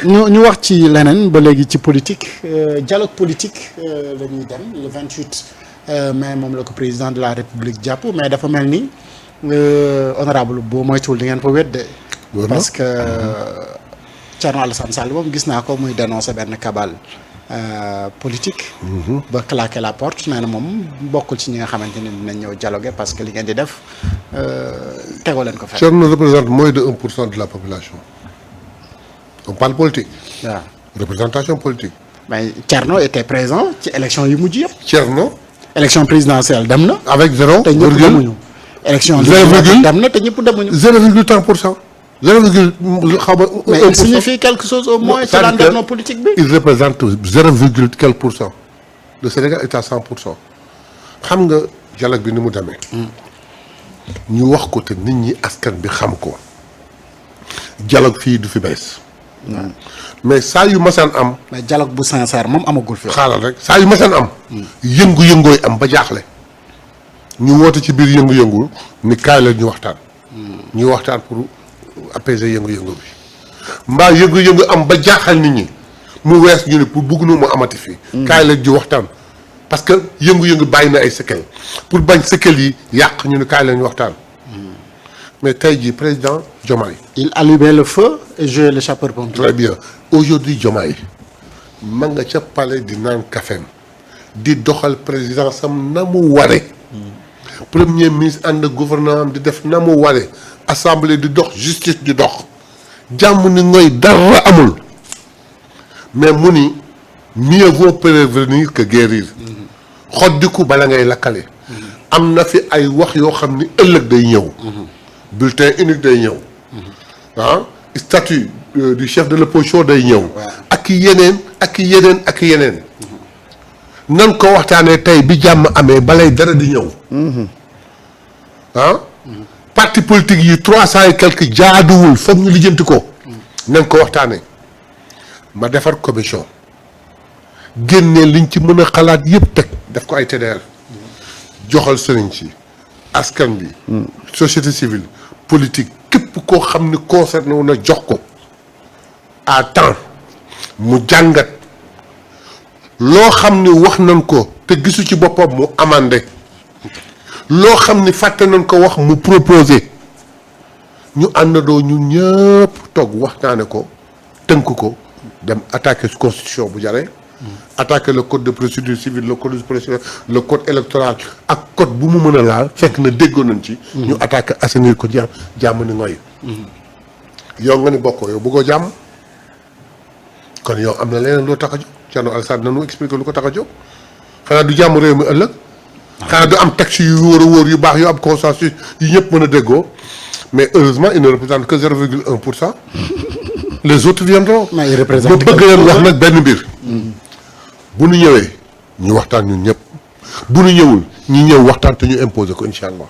ñu wax ci leneen ba léegi ci politique dialogue politique la ñuy dem le 28 mai moom la ko président de la république jàpp mais dafa mel ni honorable boo moytuwul di ngeen ko wedde parce que Thierno Alassane Sall moom gis naa ko muy dénoncer benn cabale politique. ba claquer la porte nee na moom bokkul ci ñi nga xamante ne dinañ ñëw dialoguer parce que li ngeen di def tegoo leen ko fekk. Thierno représente moins de 1% de la population. On parle politique. waaw représentation politique. mais Thierno était présent ci élection yu mujj yëpp. Thierno. élection présidentielle dem na. avec zéro. te ñëpp demuñu. élection législative dem na te ñëpp demuñu. 0,3%. 0, xaw ma. mais il signifie quelque chose au moins ci l'engagement politique bi. il représente 0, quelque pour cent. le Sénégal est à 100%. xam nga dialogue bi ni mu demee. ñu wax ko te nit ñi askan bi xam ko. dialogue fii du fi bees. mais saa yu masaan am. mais dialogue bu sincère moom amagul fi. xaaral rek saa yu masaan am. yëngu-yëngooy am ba jaaxle. ñu woote ci biir yëngu-yëngu ni kaay la ñu waxtaan. ñu waxtaan pour apaiser yëngu-yëngu bi. mbaa yëngu-yëngu am ba jaaxal nit ñi mu wees ñu ne pour bugg nu mu amati fii. kaay la ñu waxtaan parce que yëngu-yëngu bàyyi na ay séquelles pour bañ séquelles yi yàq ñu ne kaay la ñu waxtaan. mais tey jii président Diomaye. il allumait le feu et jouait le sapeur-pompier. très bien aujourd'hui Diomaye ma nga ca palais di naan kafem di doxal président sam na mu ware. premier ministre ànd gouvernement am di def na mu ware. assemblée di dox justice di dox. jàmm ni ngoy dara amul. mais mu ni mieux vaut prévenir que guérir. xoddiku bala ngay lakkale. am na fi ay wax yoo xam ni ëllëg day ñëw. bulletin unique day ñëw. statut du chef de l'opposition day ñëw. ak yeneen ak yeneen ak yeneen. nan ko waxtaanee tey bi jàmm amee balay dara di ñëw. parti politique yi 300 et quelques jaaduwul foog ñu lijjanti ko. nan ko waxtaanee. ma defar commission. génnee liñ ci mën a xalaat yëpp teg def ko ay TDR. joxal sëriñ si askan bi. société civile politique képp koo xam ni concerné wu na jox ko à temps mu jàngat loo xam ni wax nañ ko te gisu ci boppam mu amandé loo xam ni fàtte nañ ko wax mu proposé ñu àndandoo ñun ñëpp toog waxtaane ko tënk ko dem attaquer constitution bu jaree attaquer le code de procédure civile le code de procédure le code électoral ak code bu mu mën a laal fekk na déggoo nañ ci. ñu attaquer assainir ko jàmm ni ngoy. yow nga ni bokkoo yow bëggoo jàmm kon yow am na leneen loo tax a jóg Thierno Alassane nanu expliquer lu ko tax a jóg xanaa du jàmm réew mi ëllëg. xanaa du am texte yu wóor a wóor yu baax yu am consensus yu ñëpp mën a déggoo mais heureusement il ne représente que 0,1%. les autres viendront. mais il représente ba bëgg leen wax nag benn mbir. bu nu ñëwee ñu waxtaan ñun ñëpp bu nu ñëwul ñu ñëw waxtaan te ñu imposer ko incha allah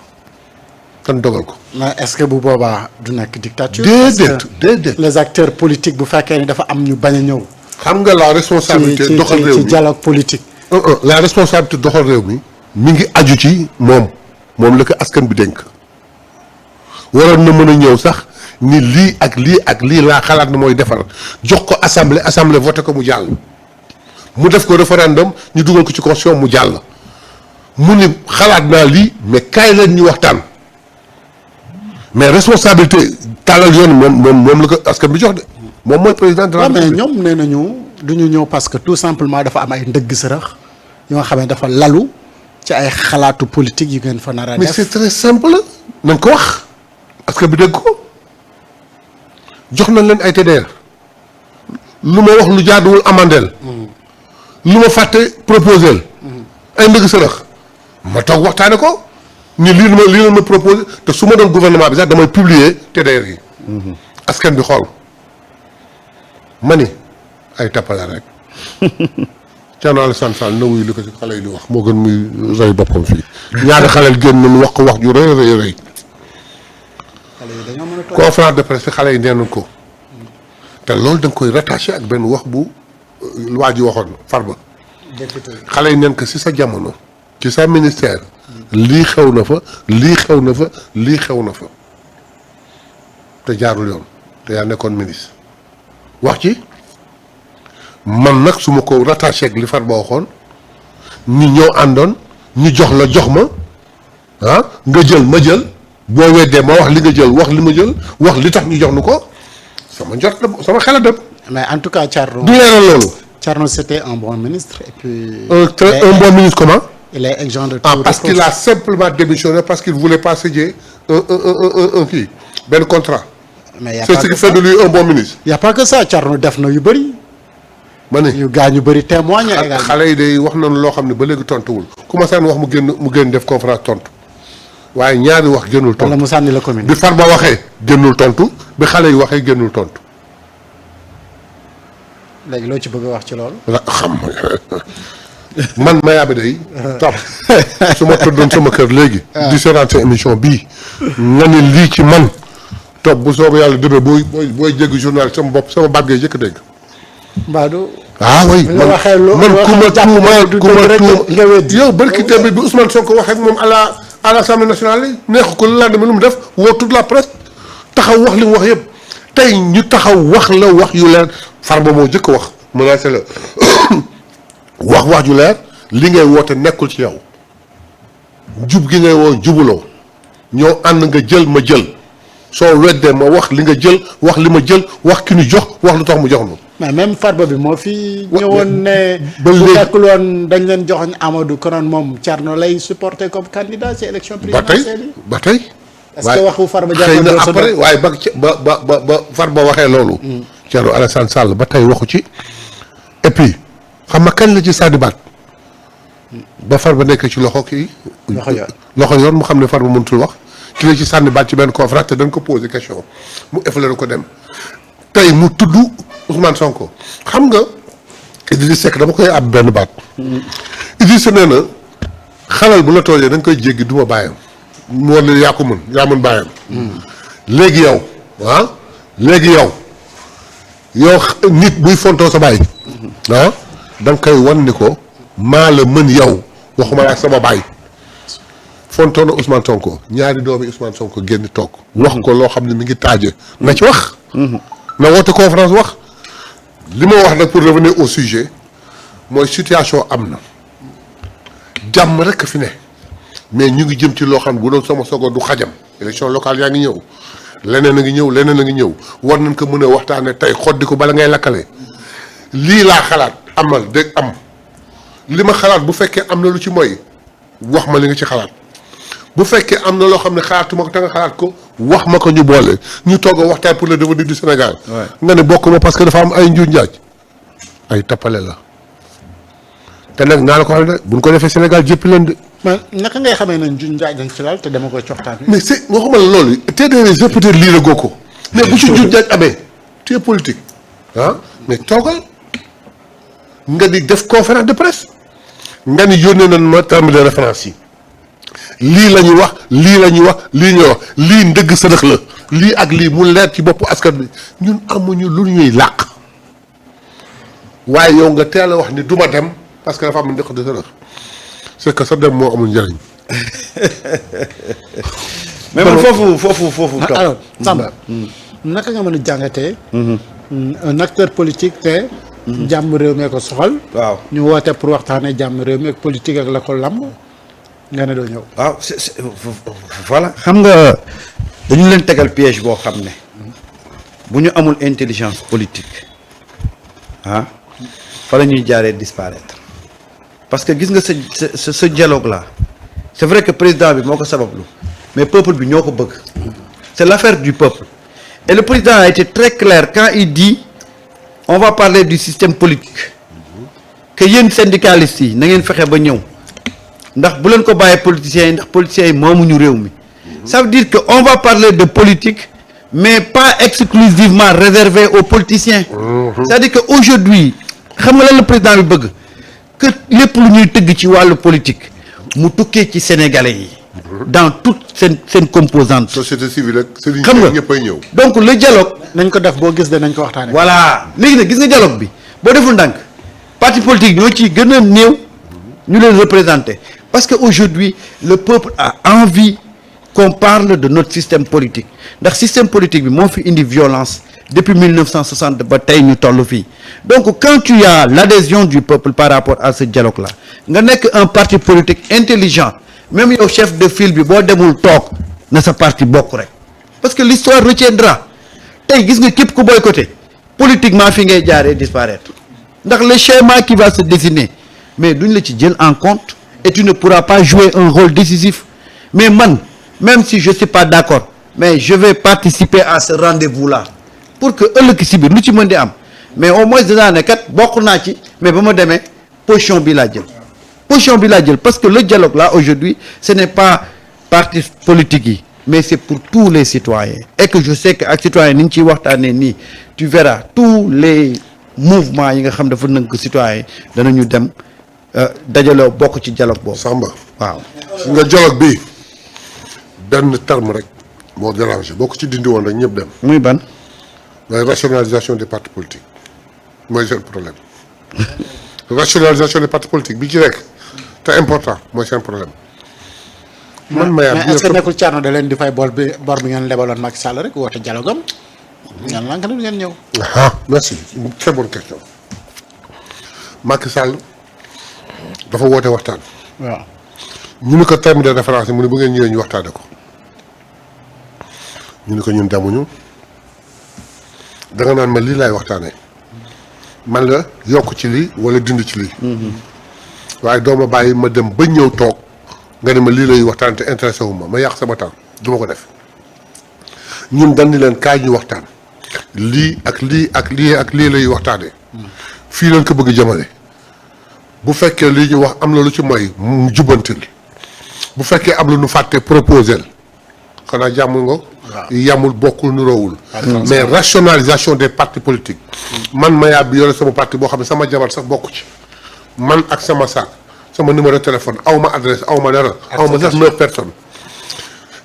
kan dogal ko. mais est-ce que bu boobaa du nekk dictature. déedéet les acteurs politiques bu fekkee ni dafa am ñu bañ a ñëw. xam nga la responsabilité doxal réew mi ci dialogue politique. la responsabilité doxal réew mi ngi aju ci moom la ko askan bi dénk waroon na mën a ñëw sax ni lii ak lii ak lii laa xalaat na mooy defar jox ko assemblée voté ko mu jàll. mu def ko référendum ñu dugal ko ci constitution mu jàll mu ni xalaat naa lii mais kaay leen ñu waxtaan mais responsabilité tàllal yoon moom la ko askan bi jox de moom mooy président de la République. mais ñoom nee nañu du ñu ñëw parce que tout simplement dafa am ay ndëgg sërëx yoo xam ne dafa lalu ci ay xalaatu politique yu ngeen fa nar a def. mais c'est très simple nañ ko wax askan bi dégg ko jox nañ leen ay TDR lu ma wax lu jaaduwul amandel. lu ma fàtte proposé ay ndëgg sërëx ma toog waxtaane ko ni lii la ma proposé te su ma doon gouvernement bi sax damay publier TDR yi askan bi xool ma ni ay tappale rek Thierno Alassane Sall na wuyu li ko ci xale yi di wax moo gën muy rey boppam fii ñaari xaleel génn nañu wax ko wax ju rëy conférence de presse xale yi neenañ ko te loolu da nga koy rattaché ak benn wax bu waa ji waxoon Farba xale yi neen ko ci sa jamono ci sa ministère lii xew na fa lii xew na fa lii xew na fa te jaarul yoon te yaa nekkoon ministre wax ci man nag su ma ko rattaché ak li Farba waxoon ñu ñëw àndoon ñu jox la jox ma nga jël ma jël boo weddee ma wax li nga jël wax li ma jël wax li tax ñu jox nu ko sama njort la sama xel a dem. mais en tout cas Thierno. du leeral loolu. Thierno c'était un bon ministre et puis. un bon ministre comment. il est exempt de tout parce qu'il a simplement démissionné parce qu'il voulait pas signer un kii benn contrat. mais y a c'est pas ce que qui fait de lui un bon ministre. y a pas que ça Thierno def na yu bëri. ma ne yu gaañ yu bëri témoigné également. xale yi day wax nañu loo xam ne ba léegi tontuwul ku ma saan wax mu génn def conférence tontu waaye ñaari wax génnul tontu. wala mu sànni la commune. bi Farba waxee génnul tontu bi xale yi waxee génnul tontu. léegi loo ci bëgg a wax ci loolu. xam man Mayabé day. topp su ma tëddoon sama kër léegi. di seetaan sa émission bii. nga ne lii ci man. topp bu soobee yàlla demee booy jéggi journal sama bopp sama baat ngay jëkk dégg. Mbadou. oui man ku ma tuuma yow barki tamit bi Ousmane Sonko waxee ak moom à l'Assemblée nationale yi neexu ko la lendemain lu mu def woo toute la presse taxaw wax li mu wax yëpp tey ñu taxaw wax la wax yu leer Farba moo jëkk wax menacé la wax ju leer li ngay woote nekkul ci yow jub gi ngay woo jubuloo ñoo ànd nga jël ma jël soo weddee ma wax li nga jël wax li ma jël wax ki ñu jox wax lu tax mu jox nu mais même Farba bi moo fi ñëwoon ne ba bu léegi fekkul woon dañ leen joxoñ Amadou konoon moom Thierno lay supporter comme candidat ci élection présidentielle yi ba tey est-ce que waxu Farba xëy na jàppal après waaye ba Farba waxee loolu Thierno Alassane Sall ba tey waxu ci et puis xam nga kañ la ci sànni baat ba Farba nekk ci loxo kii loxo yoon mu xam ne Farba mënutul wax ci la ci sànni baat ci benn conférence te dañ ko posé question mu effleuré ko dem tey mu tudd Ousmane Sonko xam nga Idriss Seck dama koy ab benn baat Idriss nee na xalal bu la toojee da nga koy jéggi du ma bàyyam mu war ne yaa ko mën yaa mën bàyyam léegi yow léegi yow nit buy fontoo sa bàyyi da nga koy wan ni ko maa la mën yow waxuma la ak sama bàyyi fontoo na Ousmane Sonko ñaari doomi Ousmane Sonko génn toog wax ko loo xam ne mi ngi taaje na ci wax na woote conférence wax li ma wax nag pour revenir au sujet mooy situation am na jàmm rek fi ne mais ñu ngi jëm ci loo xam ne bu doon sama sogo du xajam élection locale yaa ngi ñëw leneen a ngi ñëw war nañ ko mën a waxtaane tey xoddi ko bala ngay lakkale lii laa xalaat amal dégg am li ma xalaat bu fekkee am na lu ci mooy wax ma li nga ci xalaat bu fekkee am na loo xam ne xalaatuma ko te nga xalaat ko wax ma ko ñu boole ñu toog a waxtaan pour le devenir du Sénégal. nga ne bokk ma parce que dafa am ay njuuj njaaj ay tappale la te nag naa la ko xam ne buñ ko defee Sénégal jëppi leen de. mais naka ngay xamee ne njuuj njaaj dañ ci laal te dama koy coxtaan. mais c'est waxuma la loolu te de peut-être lii la goo ko mais bu ci njuuj njaaj amee tu es politique mais toogal nga di def conférence de presse nga ni yónnee nañ ma terme de référence yi. lii la ñuy wax lii ndëgg sërëx la lii ak lii mu leer ci boppu askan bi ñun amuñu lu ñuy làq waaye yow nga teel a wax ni duma dem parce que dafa am ndëgg sërëx c'est que sa dem moo amul njëriñ. mais man foofu. alors Samba naka nga mën a jàngatee. un acteur politique te. jàmm réew mi ko soxal. waaw ñu woote pour waxtaanee jàmm réew mi ak politique ak la ko lamb. nga ne doo ñëw. waaw voilà. xam nga dañu leen tegal piège boo xam ne bu ñu amul intelligence politique fa la ñuy jaaree disparaître parce que gis nga ce dialogue là c'est vrai que président bi moo ko sabablu mais peuple bi ñoo ko bëgg c'est l'affaire du peuple et le président a été très clair quand il dit on va parler du système politique que yéen syndicalistes yi na ngeen fexe ba ñëw. ndax bu leen ko bàyyee politiciens yi ndax politiciens yi moomuñu réew mi ça veut dire que on va parler de politique mais pas exclusivement réservé aux politiciens c'est-à-dire que aujourd'hui xam nga lan la président bi bëgg que lépp lu ñuy tëgg ci wàllu politique mu tukkee ci sénégalais yi dans toute seen composante société civile ak sëriñ xam nga ñëppay ñëw donc le dialogue nañ ko def boo gis de nañ ko waxtaanee. voilà léegi nag gis nga dialogue bi boo deful ndànk parti politique ñoo ciy gën a néew ñu leen représenter parce que aujourd'hui le peuple a envie qu'on parle de notre système politique ndax système politique bi moo fi indi violence depuis 1960 ba tey ñu toll fii donc quand tu as l'adhésion du peuple par rapport à ce dialogue là nga nekk un parti politique intelligent même yow chef de file bi boo demul toog na sa parti bokk rek parce que l'histoire retiendra tey gis nga képp ku boycotté politiquement fi ngay jaaree disparaître ndax le schéma qui va se dessiner mais duñ la ci jël en compte et tu ne pourras pas jouer un rôle décisif mais man même si je suis pas d'accord mais je vais participer à ce rendez-vous là pour que ëllëg si biir lu ci mën di am mais au moins dinaa ne kat bokk naa ci mais ba ma demee position bi laa jël parce que le dialogue là aujourd'hui ce n'est pas parti politique yi mais c'est pour tous les citoyens et que je sais que ak citoyens ni ñu ciy waxtaanee nii tu verras tous les mouvements yi nga xam dafa nënk citoyens danañu dem dajaloo bokk ci dialogue boobu. Samba waaw nga dialogue bi benn terme rek moo dérangé boo ko ci dindi woon rek ñëpp dem. muy ban. mooy rationalisation des partis politiques mooy seen problème rationalisation des partis politiques bi ci rek te important mooy seen problème. man mais est-ce que nekkul Thierno da leen di fay bor bi ngeen lebaloon Macky Sall rek woote dialogue am. ngeen lànk na ngeen ñëw. merci très bonne question Macky Sall dafa woote waxtaan. waaw ñu ni ko terme de référence mu ne bu ngeen ñëwee ñu waxtaane ko ñu ni ko ñun demuñu da nga naan ma lii laay waxtaanee man la yokk ci lii wala dindi ci lii. waaye doo ma bàyyi ma dem ba ñëw toog nga ne ma lii lay waxtaan te intéressé wu ma yàq sama temps du ma ko def ñun dañ ni leen kaay ñu waxtaan lii ak lii ak lii ak lii lay waxtaanee. fii leen ko bëgg jëmale bu fekkee lii ñu wax am na lu ci mooy mu jubbantil bu fekkee am lu nu fàtte proposé xanaa jàmm nga. yamul bokkul nuroowul mais rationalisation des partis politiques man Maya bi yore sama parti boo xam ne sama jabar sax bokku ci man ak sama sac sama numéro de téléphone aw ma adresse aw ma dara aw ma sax 9 personnes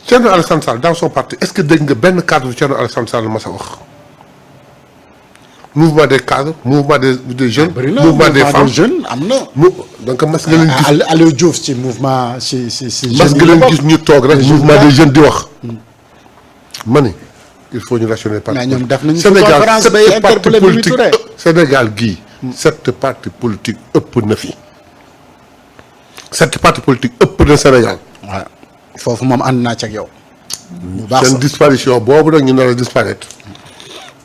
Thierno Alassane Sall dans son parti est-ce que dégg nga benn cadre Thierno Alassane Sall ma sa wax mouvement des cadres mouvement des jeunes mouvement des femmes jeunes am na donc mas nga leen gis Aliou Diouf ci mouvement si mas nga leen gis ñu toog rek mouvement des jeunes di wax ma ni il faut ñu rationner parti. mais ñoom def nañu Sénégal sept parti politique Sénégal gii. sept parti politique ëpp na fi. sept parti politique ëpp na Sénégal. waaw foofu moom ànd naa ci ak yow. bu baax seen disparition boobu nag ñu nar a disparaître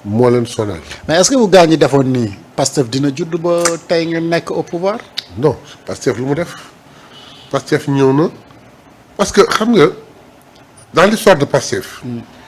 moo leen sonal. mais est-ce que bu gaa ñi defoon nii Pastef dina judd ba tey nga nekk au pouvoir. non Pastef lu mu def Pastef ñëw na parce que xam nga dans l'histoire de Pastef.